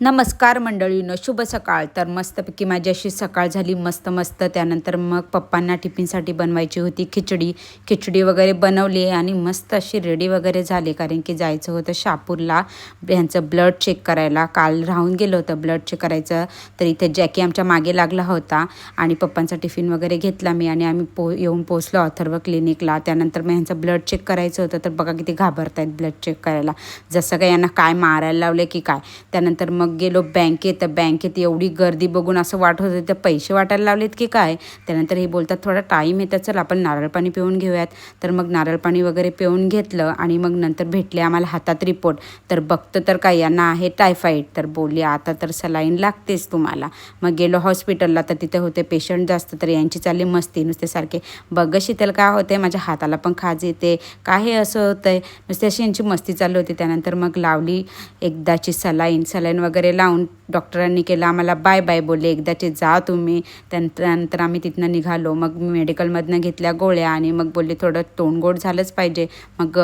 नमस्कार मंडळीनो, शुभ सकाळ. तर मस्तपैकी माझी अशी सकाळ झाली मस्त मस्त. त्यानंतर मग पप्पांना टिफिनसाठी बनवायची होती खिचडी वगैरे बनवली आणि मस्त अशी रेडी वगैरे झाली, कारण की जायचं होतं शहापूरला यांचं ब्लड चेक करायला. काल राहून गेलं होतं ब्लड चेक करायचं, तर इथे जॅकी आमच्या मागे लागला होता आणि पप्पांचा टिफिन वगैरे घेतला मी आणि आम्ही येऊन पोचलो अथर्व क्लिनिकला. त्यानंतर मग यांचं ब्लड चेक करायचं होतं, तर बघा किती घाबरत आहेत ब्लड चेक करायला, जसं काय यांना काय मारायला लावले की काय. त्यानंतर मग गेलो बँकेत. तर बँकेत एवढी गर्दी बघून असं वाटत होतं तर पैसे वाटायला लावलेत की काय. त्यानंतर हे बोलतात थोडा टाईम आहे तर चल आपण नारळ पाणी पिऊन घेऊयात. तर मग नारळ पाणी वगैरे पिऊन घेतलं आणि मग नंतर भेटले आम्हाला हातात रिपोर्ट. तर बघतं तर काय यांना आहे टायफॉईड. तर बोलली आता तर सलाईन लागतेच तुम्हाला. मग गेलो हॉस्पिटलला, तर तिथे होते पेशंट जास्त. तर यांची चालली मस्ती नुसते सारखे बघ शीतल काय होते, माझ्या हाताला पण खाज येते, काय हे असं होतं आहे, नुसते अशी यांची मस्ती चालू होती. त्यानंतर मग लावली एकदाची सलाईन वगैरे लावून डॉक्टरांनी केलं आम्हाला बाय बाय, बोलले एकदाचे जा तुम्ही. त्यानंतर आम्ही तिथनं निघालो. मग मेडिकलमधनं घेतल्या गोळ्या आणि मग बोलले थोडं तोंड गोड झालंच पाहिजे. मग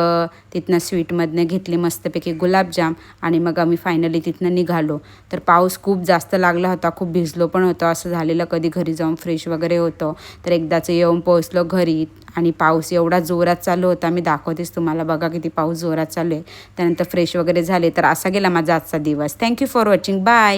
तिथनं स्वीटमधनं घेतली मस्तपैकी गुलाबजाम आणि मग आम्ही फायनली तिथनं निघालो. तर पाऊस खूप जास्त लागला होता, खूप भिजलो पण होतो, असं झालेलं कधी घरी जाऊन फ्रेश वगैरे होतं. तर एकदाचं येऊन पोहोचलो घरी आणि पाऊस एवढा जोरात चालू होता, मी दाखवतेच तुम्हाला, बघा किती पाऊस जोरात चालू आहे. त्यानंतर फ्रेश वगैरे झाले. तर असा गेला माझा आजचा दिवस. Thank you for watching. बाय.